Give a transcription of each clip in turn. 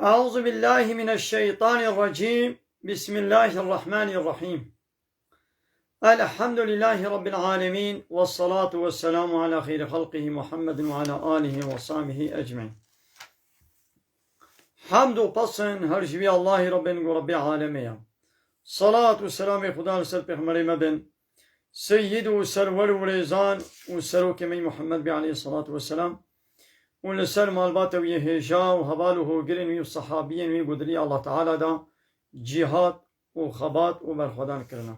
أعوذ بالله من الشيطان الرجيم. بسم الله الرحمن الرحيم. الحمد لله رب العالمين، والصلاة والسلام على خير خلقه محمد وعلى آله وصحبه أجمعين. حمد و پسند هر جوی الله رب العالمين. صلاة و سلام خدا لسر پیغمبر مبن سيد و سرور و ريزان و سروك من محمد عليه الصلاة والسلام ولسر مالبات و يهجا و حبال و هوگرين و صحابين و قدري الله تعالى دا جهاد و خبات و برخودان کرنا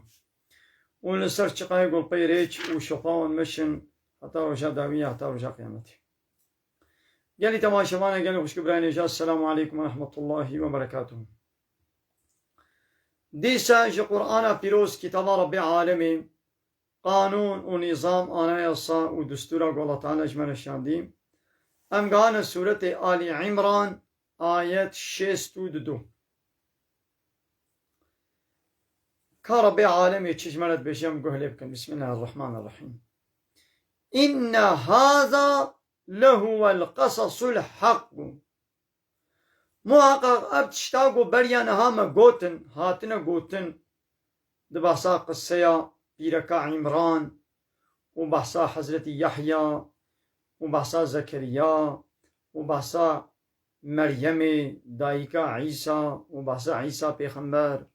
ولسر چقای گل پیریچ و شفاون مشن حتى رجا داوية حتى رجا قيامتي. قالي تماشوانا قالي خوشك براين إجاز. السلام عليكم ورحمة الله وبركاته. ديسا جي قرآن بيروز كتاب رب العالمين قانون و نظام آنا يصا و دستورا قول الله تعالى اجمال الشاندين ام قانا سورة آل عمران آيات 62. كرب العالمين تشملت بشيم قهلي بكم. بسم الله الرحمن الرحيم. إن هذا لهو القصص الحق. محقق ابتشتاقو بريان هاما قوتن هاتنا قوتن دبحثا قصيا بيركا عمران وبحثا حضرت يحيى وبحثا زكريا وبحثا مريم دايكا عيسى وبحثا عيسى پیغمبر.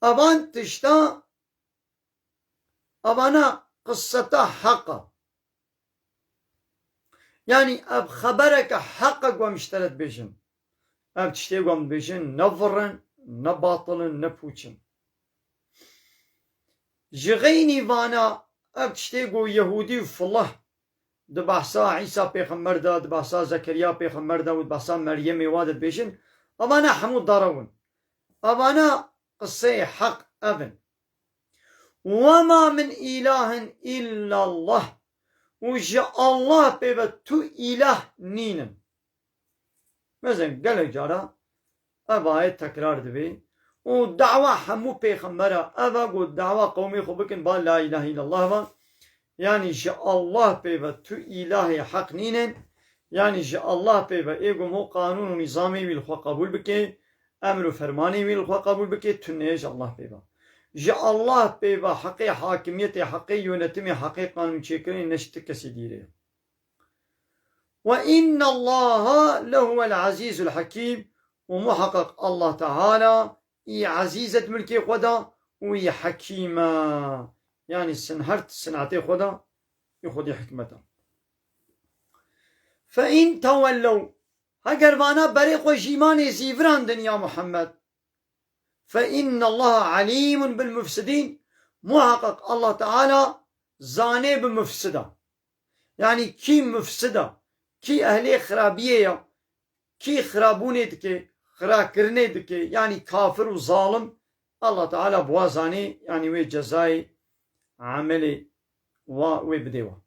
اوان تشتا اوانا قصتا حقا، يعني اب خبرك حقا قوام اشترت بيشن اب تشتي قوام بيشن نفرن نباطلن نپوچن جغيني وانا اب تشتي قو يهودي فالله دبحثا عيسى پیغمبر دا دبحثا زكريا پیغمبر دا ودبحثا مريم وادت بيشن اوانا حمود دارون اوانا قصة حق ابن. وما من إله إلا الله وجاء الله بيبتو إله نينن. مثلا قال جارا أبا تكرار دبي ودعوة حمو بيغمبرا أبا قد دعوة قومي خبكن با لا إله إلا الله با. يعني جاء الله بيبتو إله حق نينن، يعني جاء الله بيبا إيقوم هو قانون ونظامي بالخوا قبول بكي أمر فرماني بالخوا قبول بكي تنيج الله بيبا جاء الله بيبا حقي حاكمية حقي يونتمي حقي قانون شكرين نشتك سديره. وإن الله لهو العزيز الحكيم. ومحقق الله تعالى إي عزيزة ملكي خدا وإي حكيمة، يعني سنهرت سنعتي خدا يخدي حكمته. فإن تولوا هاگر وانا بريق وجيمان زيفران دنيا محمد فإن الله عليم بالمفسدين. محقق الله تعالى زاني بمفسدة، يعني كي مفسدة كي أهلي خرابية كي خرابوني دكي خراكرني دكي، يعني كافر وظالم الله تعالى بوازاني، يعني وي جزاي عملي وبديوه.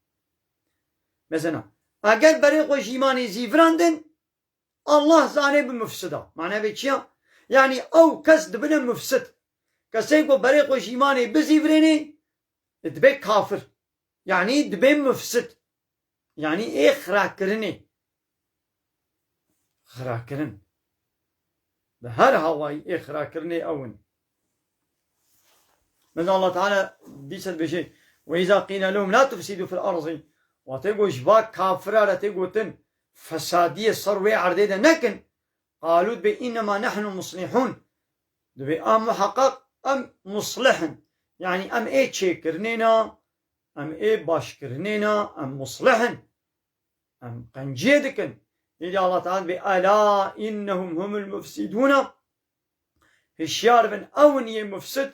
مثلا اگر بريق وجيماني زيفران دن الله زاني بمفسدة. معناه بيشيا يعني او كس دبنا مفسد كسيكو بريق وجيماني بزيفريني دبي كافر، يعني دبي مفسد، يعني ايه خراكرني خراكرن بهر هواي ايه خراكرني اون. من الله تعالى ديسل بشيء وإذا قيل لهم لا تفسدوا في الأرض وتقول جباك كافرة لا تقول فسادية صروي عرديدة نكن قالوا بإنما نحن مصلحون. دبي أم محقق أم مصلحن، يعني أم إيه تشكرنينا أم إيه باشكرنينا أم مصلحن أم قنجيدكن. إذا الله تعالى بألا إنهم هم المفسدون هشيار بن أوني مفسد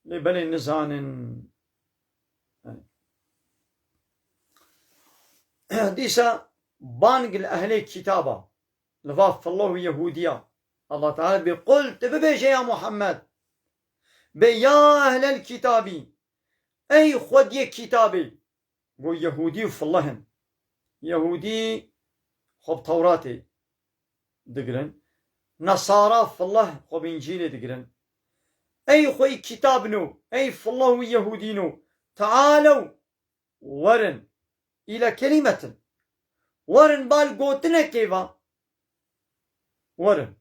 لبني نزان. ديسا بانق الأهلي كتابة لفاف الله يهودية الله تعالى بيقول تببيجي يا محمد بيا أهل الكتاب أي خودي كتابي بو يهودي فاللهن يهودي خب توراتي دقرن نصارى فالله خب إنجيلي دقرن أي خوي كتابنو أي فالله يهودينو تعالوا ورن إلى كلمة ورن بال قوتنا كيفا ورن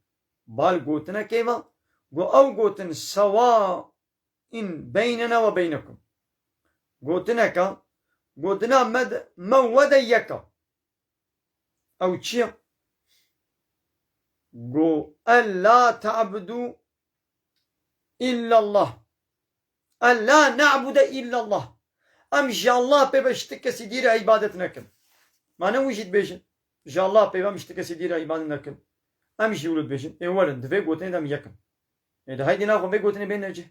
بال قوتنا كيما أو قوتن سواء بيننا وبينكم قوتنا قوتنا مودة يكا أو تشي قو ألا تعبدوا إلا الله ألا نعبد إلا الله أمشي الله بيبشتك سيدير عبادتنا كم ما نوجد بيشن إن الله بيبشتك سيدير عبادتنا كم أمشي ولد بيشن ورن دفع قوتنا دم يكم إذا هيدي ناخذ في قوتنا بين نجي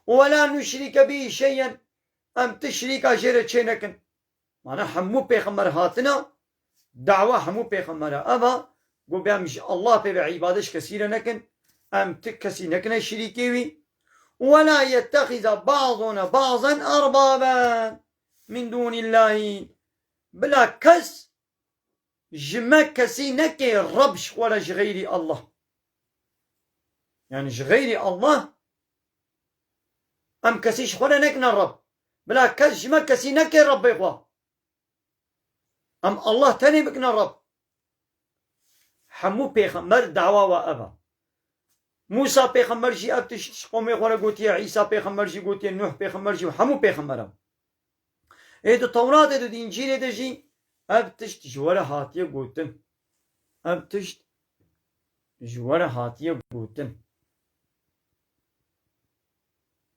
ولا نشرك به شيئا أم تشريك أجر شينكن معناها حمو بيغمر هاتنا دعوة حمو بيغمر أما قو بيامش الله بيبع عبادش كثيرا نكن أم تكسي نكن شريكيوي ولا يتخذ بعضنا بعضا أربابا من دون الله بلا كس جما كسي نكي ربش ولا غيري الله يعني غيري الله أم كسيش ولا نكن الرب بلا كس جما كسي نكي رب إخوة أم الله تاني بكنا الرب حمو بيغمر دعوة وأبا موسى بيغمر جي أبتش قومي خونا قوتي عيسى بيغمر جي قوتي نوح بيغمر جي وحمو بيغمر إيدو التوراة إيدو الإنجيل إيدو جي أبتش جوارا هاتية قوتن أبتش جوارا هاتية قوتن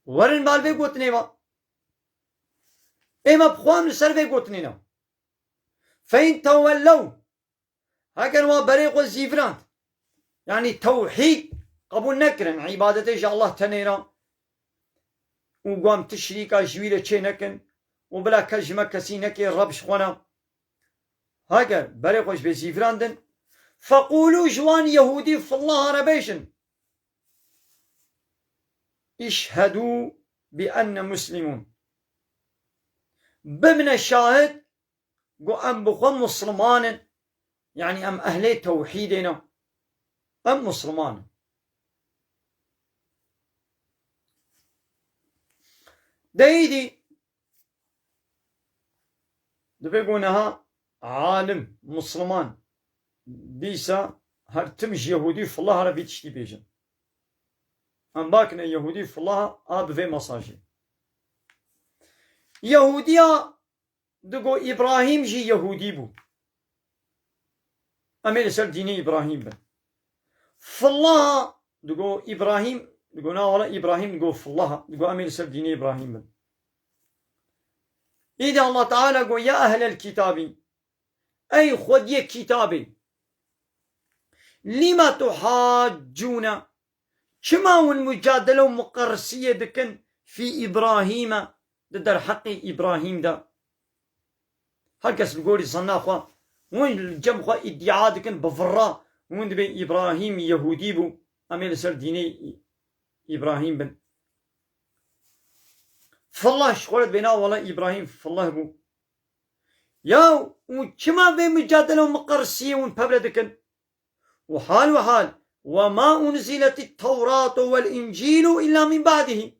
ورن بالبي قوتني با إما بخوام لسر قوتنينا فإن تولوا هكذا بريق الزيفران يعني توحيد قبول نكرن عبادة الله تنيرا وقام تشريكا جويلة چه نكن وبلا كجمة كسي نكي ربش خونا هكذا بريقوش بزيفران دن فقولوا جوان يهودي في الله ربيشن اشهدوا بأن مسلمون بمن الشاهد قو أم بخوان مسلمان يعني أم أهلي توحيدنا أم مسلمان دايدي دبيقونها عالم مسلمان بيسا هر تمش يهودي في الله ربي تشتي بيجن أم باكنا يهودي في الله آب في مساجي يهوديا دقو إبراهيم جي يهودي بو أمي لسر ديني إبراهيم بن في الله دقو إبراهيم دقو ناولا إبراهيم دقو في الله دقو أمي لسر ديني إبراهيم بن إذا الله تعالى قو يا أهل الكتاب أي خود كتابي لما تحاجون كما والمجادلة مقرسية دكن في إبراهيم در حق إبراهيم دا هركس بقولي صناخوا وين الجمخوا ادعاء دكن بفرا وين بين إبراهيم يهودي بو أميل سر ديني إبراهيم بن فالله شغلت بينا والله إبراهيم فالله بو ياو وكما بين مجادلة مقرسية وين ببلدكن وحال وما أنزلت التوراة والإنجيل إلا من بعده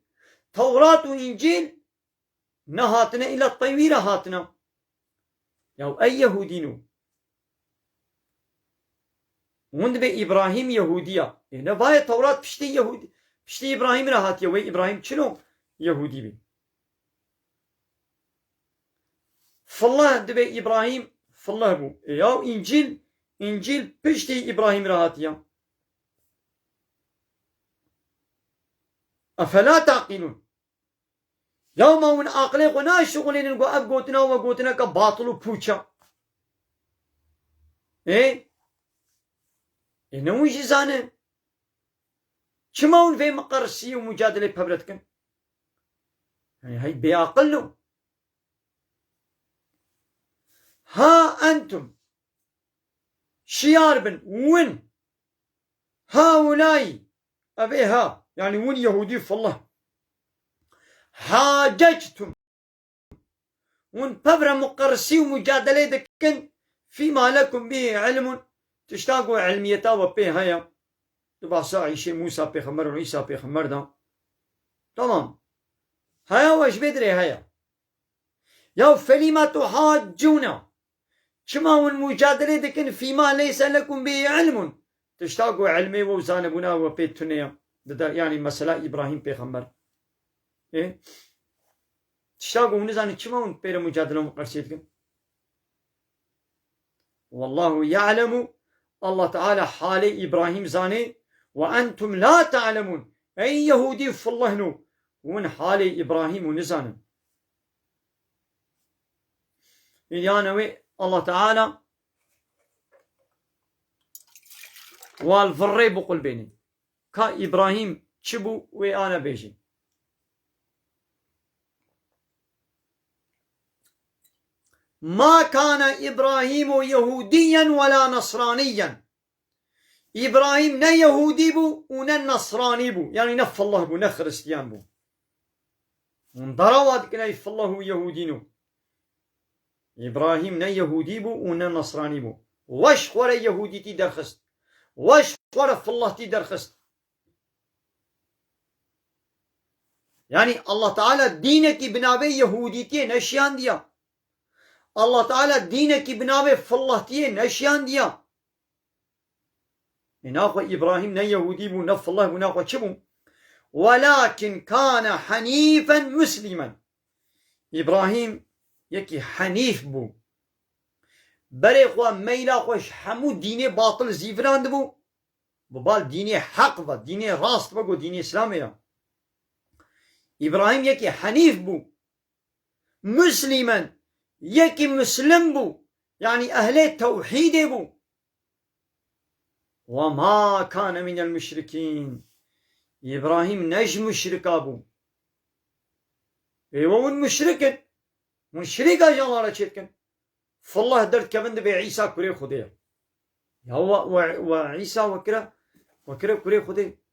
توراة وإنجيل نهاتنا إلى الطويلة هاتنا ياو أي يهودينو وند بي إبراهيم يهودية إنه باي التوراة بشتي يهودي بشتي إبراهيم راهاتيا وي إبراهيم شنو يهودي بي فالله دبي إبراهيم فالله بو ياو إنجيل بشتي إبراهيم راهاتيا أفلا تعقلون يوم من عقلي قنا شغلين نقول أب قوتنا وقوتنا كباطل وبوشا إيه إنه وش زانه شمون في مقرسي ومجادلة ببلدكن يعني هاي بيعقلوا ها أنتم شيار بن وين هؤلاء أبيها يعني وين يهودي في الله حاججتم وان ببرا مقرسي ومجادلة دكن فيما لكم به علم تشتاقوا علميتا وبيه هيا تبع عيشي موسى بيخمر وعيسى بيخمر دا تمام هيا وش بدري هيا يا فلما تحاجون شما والمجادلة دكن فيما ليس لكم به علم تشتاقوا علمي وزانبونا وبيتونيا يعني مسألة إبراهيم بيغمبر إيه تشتاقوا ونزاني كما بير مجادلة مقرسيتكم والله يعلم الله تعالى حال إبراهيم زاني وأنتم لا تعلمون أي يهودي في الله نو ومن حال إبراهيم ونزانا يعني الله تعالى والفري بقول بيني كا إبراهيم شبو وأنا بيجي ما كان إبراهيم يهوديا ولا نصرانيا إبراهيم نا يهودي بو ونا نصراني بو يعني نف الله بو نا خريستيان بو انضروات كنا يف الله يهودينو إبراهيم نا يهودي بو ونا نصراني بو واش خورا يهودي تي درخست واش خورا في الله تي درخست يعني الله تعالى دينك بنابي يهودي تي نشيان ديا الله تعالى دينك بنابي في الله تي نشيان ديا ناخو إبراهيم نا يهودي بو نف الله بو ناخو شبو ولكن كان حنيفا مسلما إبراهيم يكي حنيف بو بري خوا ميلا خوش حمو ديني باطل زيفران بو ببال ديني حق با ديني راست بگو ديني اسلامي إبراهيم يكي حنيف بو مسلما يكي مسلم بو يعني أهل توحيد بو وما كان من المشركين إبراهيم نج مشرك أبو ايوه من مشرك جانورا شركن فالله درد كبند بعيسى كري خديه يا وعيسى وكرا كري خديه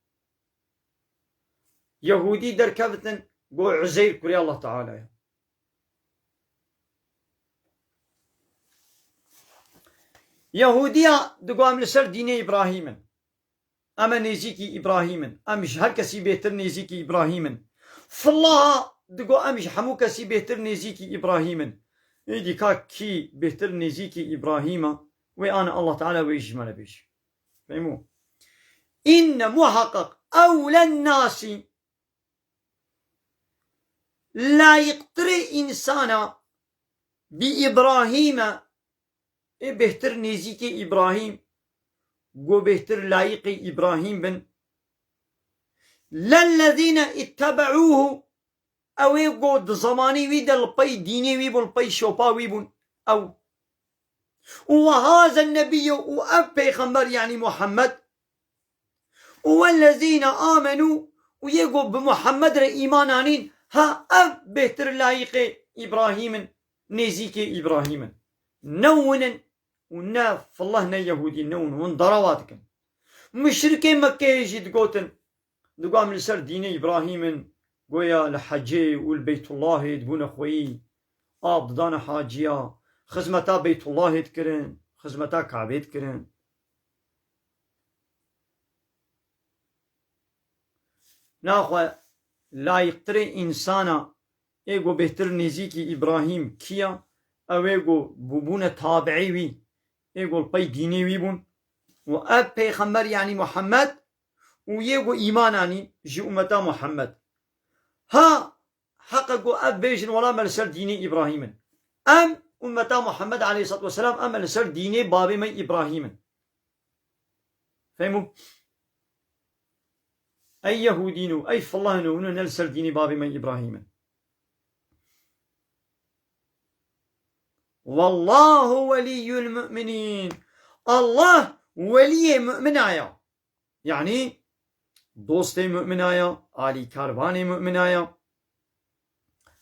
يهودي در كبتن قو عزير كري الله تعالى يهودية دقوام لسر دين إبراهيم أما نيزيكي إبراهيم أمش هر كسي بيتر نيزيكي إبراهيم فالله دقو أمش حمو كسي بيتر نيزيكي إبراهيم إيدي كي بيتر نيزيكي إبراهيم وأنا الله تعالى ويجمل بيش فهمو إن محقق أولى الناس لا يقتري إنسانا بإبراهيم بهتر نيزيكي إبراهيم قو بهتر لايقي إبراهيم بن للذين اتبعوه أو يقود زماني ويدا البي ديني ويبون البي شوبا ويبون أو وهذا النبي وأب بيغمبر يعني محمد والذين آمنوا ويقو بمحمد إيمانانين ها أب بهتر لايقي إبراهيم نيزيكي إبراهيم نونا وناف الله نا يهودي نون وندرواتك مشركين مكة يجي تقوتن دقام لسر دين إبراهيم قويا لحجي والبيت الله يدبون أخوي دانا حاجيا خزمتا بيت الله يتكرن خزمتا كعبة يتكرن ناخوة لا يقتري إنسانا إيقو بهتر نزيكي إبراهيم كيا أو إيقو ببون تابعي وي إيقو البي ديني ويبون وأب بيغمبر يعني محمد ويقو إيماناني جي أمتا محمد ها حققوا أب بيجن ولا ملسر ديني إبراهيم أم أمتا محمد عليه الصلاة والسلام أم ملسر ديني بابي مي إبراهيم فهموا أي يهودينو أي فالله نونو نلسر ديني بابي مي إبراهيم والله ولي المؤمنين الله ولي مؤمنايا يعني دوستي مؤمنايا آلي كارباني مؤمنايا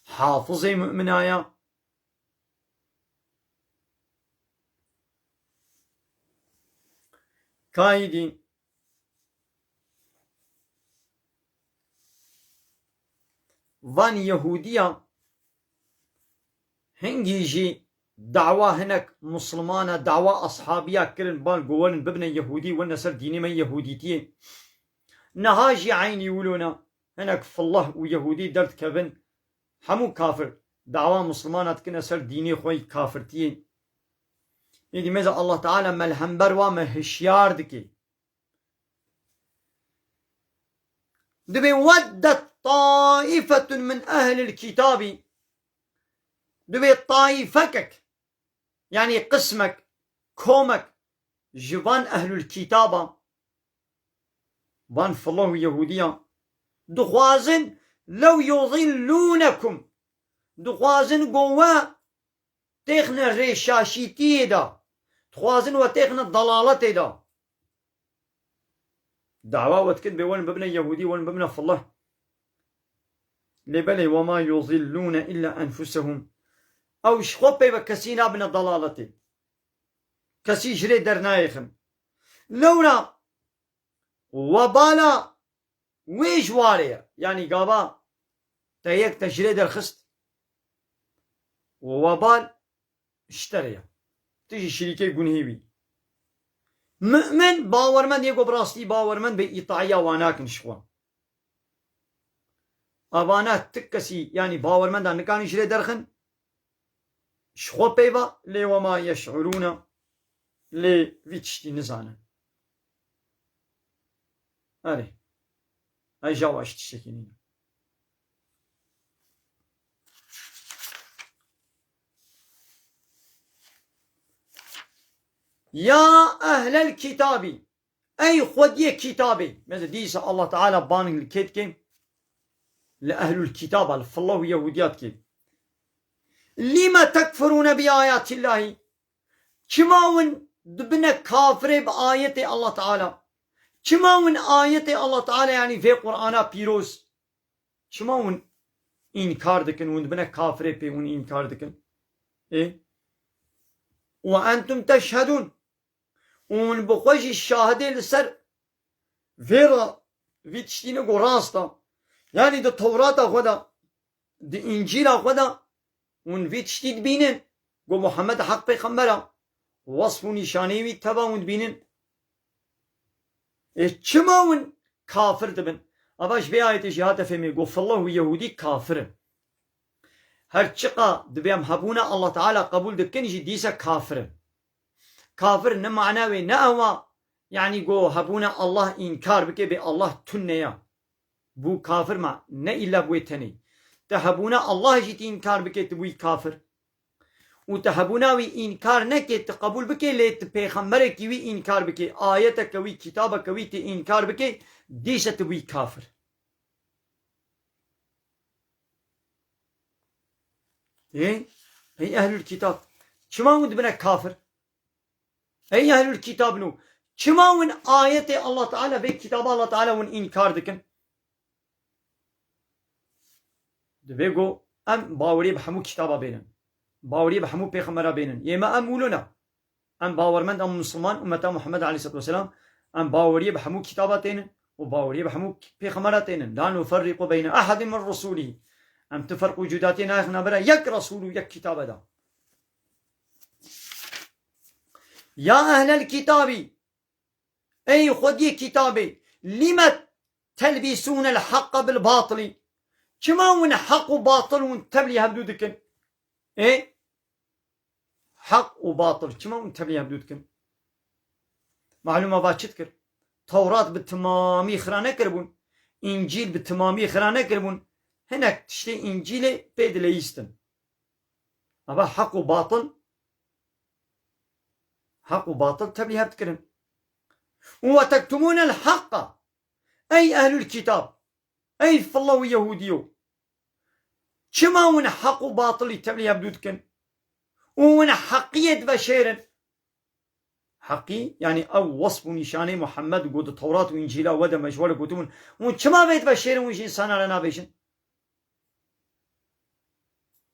حافظي مؤمنايا كايدي وان يهودية هنجيجي دعوة هناك مسلمانة دعوة أصحابية كرن بان قولن ببنى يهودي والنسر ديني من يهوديتي نهاجي عيني يقولون هناك في الله ويهودي درت كبن حمو كافر دعوة مسلمانة كنا سر ديني خوي كافرتي يدي ماذا الله تعالى ملهمبر وما هشيار دكي دبي ودت طائفة من أهل الكتاب، دبي طائفكك يعني قسمك كومك جبان أهل الكتاب بان فالله يهوديا دخوازن لو يضلونكم دخوازن قوة تخنا ريشاشيتي دا دخوازن وتخنا ضلالتي دا دعوة وتكن بولن ببنى يهودي ولن ببنى فالله لبلي وما يضلون إلا أنفسهم أو شخوبي بكسينا بنا ضلالتي كسي جري درنايخم لونا وبالا ويش واريا يعني قابا تهيك تجري در خست ووبال اشتريا تيجي شريكي قنهيبي مؤمن باورمن يقو براستي باورمن بإطاعية واناكن شخوان أبانات تكسي يعني باورمن دا نكان يشري درخن شخو بيبا لي وما يشعرون لي فيتشتي نزانا أري أي جواش تشتكينين يا أهل الكتاب أي خودية كتابي مثل ديسا الله تعالى بانك الكتكي لأهل الكتاب فالله يهوديات كي لما تكفرون بآيات الله كماون دبنا كافر بآية الله تعالى كماون آية الله تعالى يعني في قرآن بيروس كماون إنكار دكن وندبنا كافر بيون إنكار دكن إيه وأنتم تشهدون ون بخوش الشاهدة لسر فيرا فيتشتين قراستا يعني ده توراة خدا ده إنجيل خدا ون فيتشتين بينن قو محمد حق بيخمرا وصف نشاني وي تبا ون بينن چما ون كافر دبن أباش بآية شهادة فهمي قو فالله يهودي كافر هر چقا دبيام هبونا الله تعالى قبول دكن جديسا كافر كافر نمعناوي نأوا يعني قو هبونا الله إنكار بكي بي الله تنيا بو كافر ما نه إلا بوي تني تهبونا الله جيت إنكار بكي تبوي كافر وتهبونا وي إنكار نكي تقبول بكي ليت پیغمبر كي إنكار بكي آياتك وي كتابك وي تي إنكار بكي ديسا تبوي كافر ايه اي اهل الكتاب شما ود بنا كافر اي اهل الكتاب نو شما ون آية الله تعالى في كتاب الله تعالى ون إنكار دكن دبيقو ام باوري بحمو كتابا بينن باوري بحمو پیغمبرا بينن يما ام ولونا ام باورمند ام مسلمان امتا محمد عليه الصلاة والسلام ام باوري بحمو كتابا تينن وباوري بحمو پیغمبرا تينن لا نفرق بين احد من رسوله ام تفرق وجوداتنا اخنا برا يك رسول ويك كتاب دا يا اهل الكتاب اي خدي كتابي لما تلبسون الحق بالباطل كما ون حق وباطل ون تبلي هبدودكن ايه حق وباطل كما ون تبلي هبدودكن معلومة باشتكر توراة بالتمامي خرانة كربون انجيل بالتمامي خرانة كربون هناك تشتي انجيل بيدلي يستن أبا حق وباطل حق وباطل تبلي هبتكرن وتكتمون الحق أي أهل الكتاب أي فالله ويهوديو كما ون حق وباطل تبلي هبدودكن ون حقية بشيرن حقي يعني أو وصف نشاني محمد قد التوراة وإنجيلا ودا مجوال قدوم ون كما بيت بشيرن وش إنسان لنا بيشن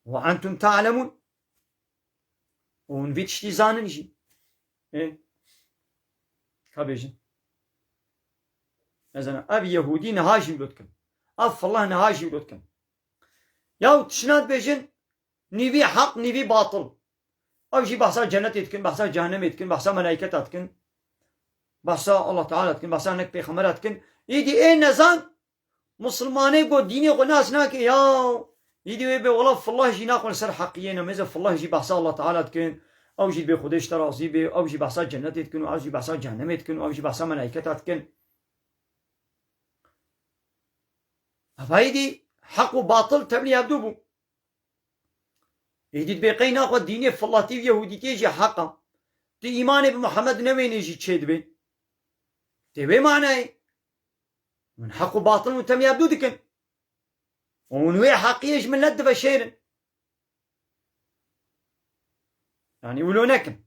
وأنتم تعلمون ون فيتشتي زانن جي إيه كابيجن مثلا أبي يهودي نهاجي ولدكم أف الله نهاجي ولدكم ياو تشنات بيجن نيفي حق نيفي باطل أو شي بحثا جنة يتكن بحثا جهنم يتكن بحثا ملائكة يتكن بحثا الله تعالى يتكن بحثا نك بيخمر يتكن يدي إيه نزان مسلماني قو ديني قو ناس ناك ياو يدي ويبي والله فالله جي ناقل سر حقيين ميزا فالله جي بحثا الله تعالى يتكن أو جي بي خودش ترازي بي أو جي بحثا جنة يتكن أو جي بحثا جهنم يتكن أو جي بحثا ملائكة يتكن هفايدي حق وباطل تبني أبدوبو يديد بيقينا قد ديني فلاتي يهودي تيجي حقا تي إيماني بمحمد نوين يجي تشيد بي تبي معناه من حق وباطل وتم يبدو دكن ونوي حقيش من لد بشيرن يعني يقولونكن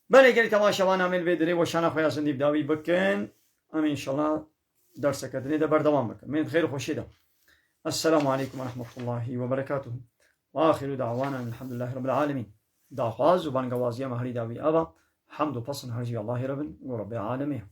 بله قلت تماشا وانا عمل بدري وشانا خويا سندي بداوي بكن أمين إن شاء الله درسك كدني ده بردوام بكن من خير وخشي ده. السلام عليكم ورحمة الله وبركاته وآخر دعوانا الحمد لله رب العالمين دعواز وبانقوازيا مهري داوي أبا حمد وفصل هرجي الله رب العالمين.